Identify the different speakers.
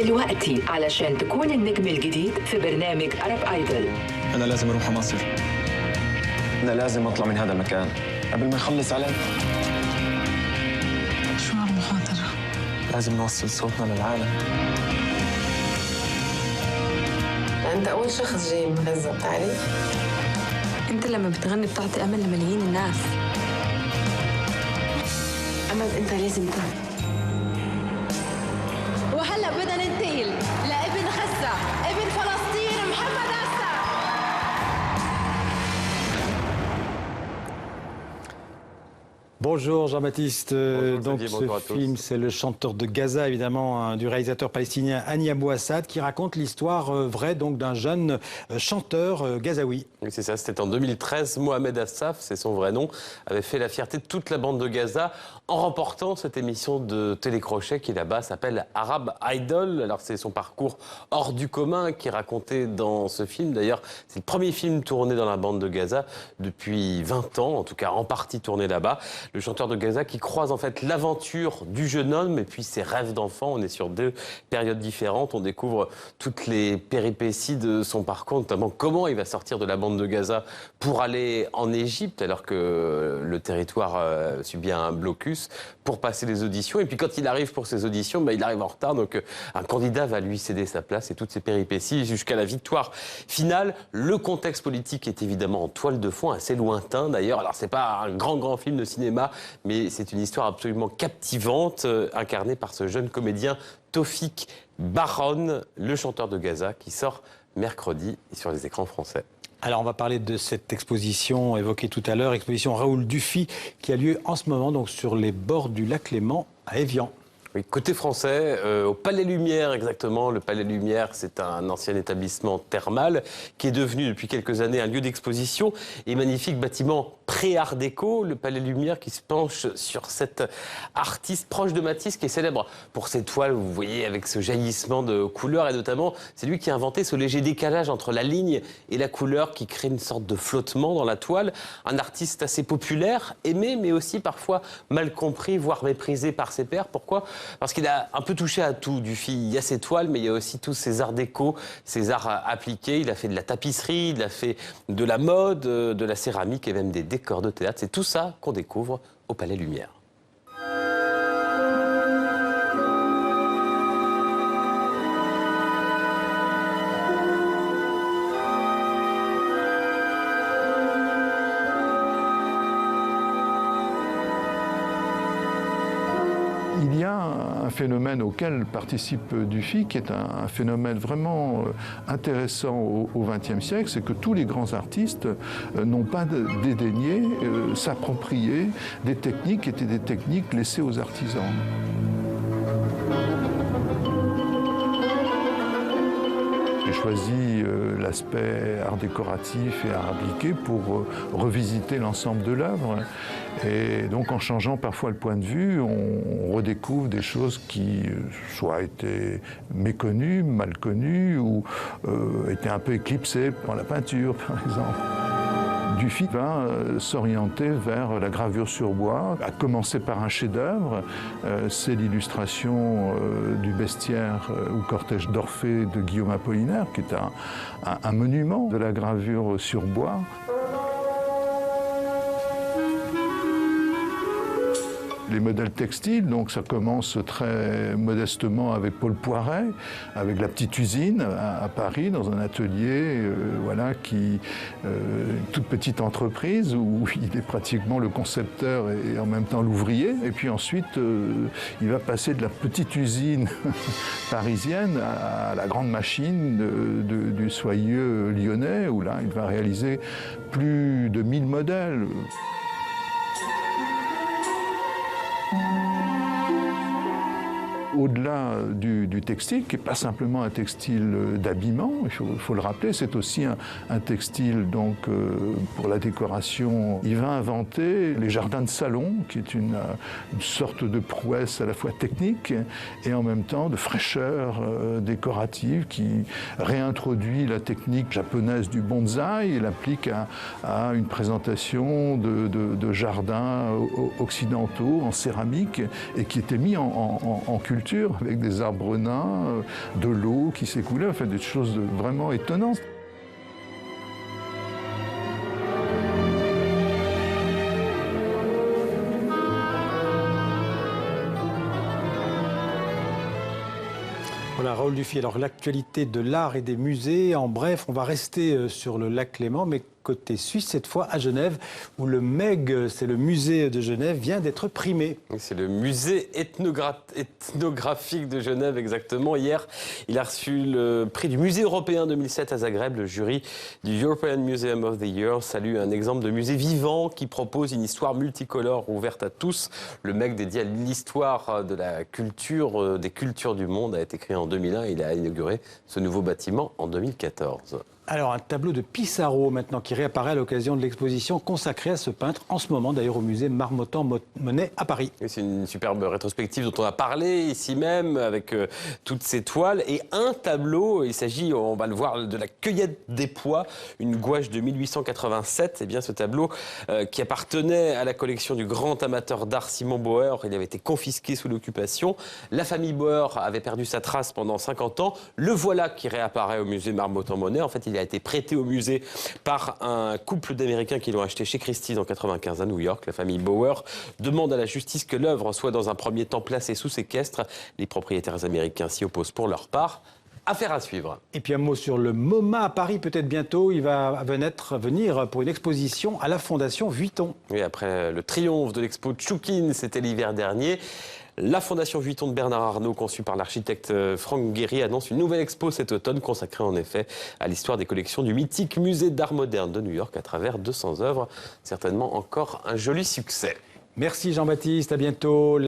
Speaker 1: دلوقتي علشان تكون النجم الجديد في برنامج أرب آيدل.
Speaker 2: أنا لازم أروح مصر. أنا لازم أطلع من هذا المكان قبل ما يخلص علي.
Speaker 3: شو هالمخاطرة؟
Speaker 2: لازم نوصل صوتنا للعالم.
Speaker 3: أنت أول شخص جاي من غزة، بتعرف؟
Speaker 4: أنت لما بتغني بتعطي أمل لملايين الناس.
Speaker 3: أمل أنت لازم تعرف.
Speaker 4: وهلا بدنا ننتقل لابن غزة، ابن فلسطين، محمد عسا.
Speaker 5: Bonjour Jean-Baptiste.
Speaker 6: Bonjour,
Speaker 5: Donc
Speaker 6: Xavier,
Speaker 5: ce film, c'est Le chanteur de Gaza, évidemment, du réalisateur palestinien Hani Abou Assad, qui raconte l'histoire vraie donc d'un jeune chanteur gazaoui.
Speaker 6: Oui, c'est ça, c'était en 2013. Mohamed Assaf, c'est son vrai nom, avait fait la fierté de toute la bande de Gaza en remportant cette émission de télécrochet qui là-bas s'appelle Arab Idol. Alors c'est son parcours hors du commun qui est raconté dans ce film. D'ailleurs, c'est le premier film tourné dans la bande de Gaza depuis 20 ans, en tout cas en partie tourné là-bas. Le chanteur de Gaza qui croise en fait l'aventure du jeune homme et puis ses rêves d'enfant. On est sur deux périodes différentes. On découvre toutes les péripéties de son parcours, notamment comment il va sortir de la bande de Gaza pour aller en Égypte alors que le territoire subit un blocus pour passer les auditions. Et puis quand il arrive pour ses auditions, il arrive en retard. Donc un candidat va lui céder sa place et toutes ces péripéties jusqu'à la victoire finale. Le contexte politique est évidemment en toile de fond, assez lointain d'ailleurs. Alors c'est pas un grand film de cinéma, mais c'est une histoire absolument captivante, incarnée par ce jeune comédien Tofik Baron, le chanteur de Gaza, qui sort mercredi sur les écrans français.
Speaker 5: Alors on va parler de cette exposition évoquée tout à l'heure, exposition Raoul Dufy, qui a lieu en ce moment donc sur les bords du lac Léman à Évian.
Speaker 6: Oui, côté français, au Palais Lumière exactement. Le Palais Lumière, c'est un ancien établissement thermal qui est devenu depuis quelques années un lieu d'exposition et magnifique bâtiment pré-art déco. Le Palais Lumière qui se penche sur cet artiste proche de Matisse qui est célèbre pour ses toiles, vous voyez, avec ce jaillissement de couleurs et notamment, c'est lui qui a inventé ce léger décalage entre la ligne et la couleur qui crée une sorte de flottement dans la toile. Un artiste assez populaire, aimé, mais aussi parfois mal compris, voire méprisé par ses pairs. Pourquoi ? Parce qu'il a un peu touché à tout, Dufy. Il y a ses toiles, mais il y a aussi tous ses arts déco, ses arts appliqués. Il a fait de la tapisserie, il a fait de la mode, de la céramique et même des décors de théâtre. C'est tout ça qu'on découvre au Palais Lumière.
Speaker 7: Il y a un phénomène auquel participe Dufy, qui est un phénomène vraiment intéressant au XXe siècle, c'est que tous les grands artistes n'ont pas dédaigné s'approprier des techniques qui étaient des techniques laissées aux artisans. J'ai choisi l'aspect art décoratif et art appliqué pour revisiter l'ensemble de l'œuvre. Et donc en changeant parfois le point de vue, on redécouvre des choses qui soit étaient méconnues, mal connues ou étaient un peu éclipsées par la peinture par exemple. Dufy va s'orienter vers la gravure sur bois, à commencer par un chef-d'œuvre, c'est l'illustration du bestiaire ou cortège d'Orphée de Guillaume Apollinaire, qui est un monument de la gravure sur bois. Les modèles textiles, donc ça commence très modestement avec Paul Poiret, avec la petite usine à Paris, dans un atelier, voilà, une toute petite entreprise où il est pratiquement le concepteur et en même temps l'ouvrier. Et puis ensuite, il va passer de la petite usine parisienne à la grande machine du soyeux lyonnais, où là, il va réaliser plus de 1000 modèles. Au-delà du textile, qui n'est pas simplement un textile d'habillement, il faut le rappeler, c'est aussi un textile donc, pour la décoration. Il va inventer les jardins de salon, qui est une sorte de prouesse à la fois technique et en même temps de fraîcheur décorative, qui réintroduit la technique japonaise du bonsaï et l'applique à une présentation de jardins occidentaux en céramique et qui était mis en culture sculptures avec des arbres nains, de l'eau qui s'écoulait, enfin des choses vraiment étonnantes.
Speaker 5: Voilà, Raoul Dufy. Alors, l'actualité de l'art et des musées. En bref, on va rester sur le lac Léman, mais côté suisse, cette fois à Genève, où le MEG, c'est le musée de Genève, vient d'être primé.
Speaker 6: C'est le musée ethnographique de Genève, exactement. Hier, il a reçu le prix du musée européen 2007 à Zagreb. Le jury du European Museum of the Year salue un exemple de musée vivant qui propose une histoire multicolore ouverte à tous. Le MEG, dédié à l'histoire de la culture, des cultures du monde, a été créé en 2001. Il a inauguré ce nouveau bâtiment en 2014.
Speaker 5: Alors, un tableau de Pissarro, maintenant, qui réapparaît à l'occasion de l'exposition consacrée à ce peintre, en ce moment, d'ailleurs, au musée Marmottan-Monet à Paris.
Speaker 6: C'est une superbe rétrospective dont on a parlé ici même, avec toutes ces toiles. Et un tableau, il s'agit, on va le voir, de la Cueillette des Pois, une gouache de 1887. Eh bien, ce tableau qui appartenait à la collection du grand amateur d'art Simon Bauer, il avait été confisqué sous l'occupation. La famille Bauer avait perdu sa trace pendant 50 ans. Le voilà qui réapparaît au musée Marmottan-Monet. En fait, il a été prêté au musée par un couple d'Américains qui l'ont acheté chez Christie's en 1995 à New York. La famille Bauer demande à la justice que l'œuvre soit dans un premier temps placée sous séquestre. Les propriétaires américains s'y opposent pour leur part. Affaire à suivre.
Speaker 5: Et puis un mot sur le MoMA à Paris, peut-être bientôt. Il va venir pour une exposition à la Fondation Vuitton.
Speaker 6: Oui, après le triomphe de l'expo Tchoukine, c'était l'hiver dernier. La Fondation Vuitton de Bernard Arnault, conçue par l'architecte Franck Guéry, annonce une nouvelle expo cet automne consacrée en effet à l'histoire des collections du mythique musée d'art moderne de New York à travers 200 œuvres. Certainement encore un joli succès.
Speaker 5: Merci Jean-Baptiste, à bientôt.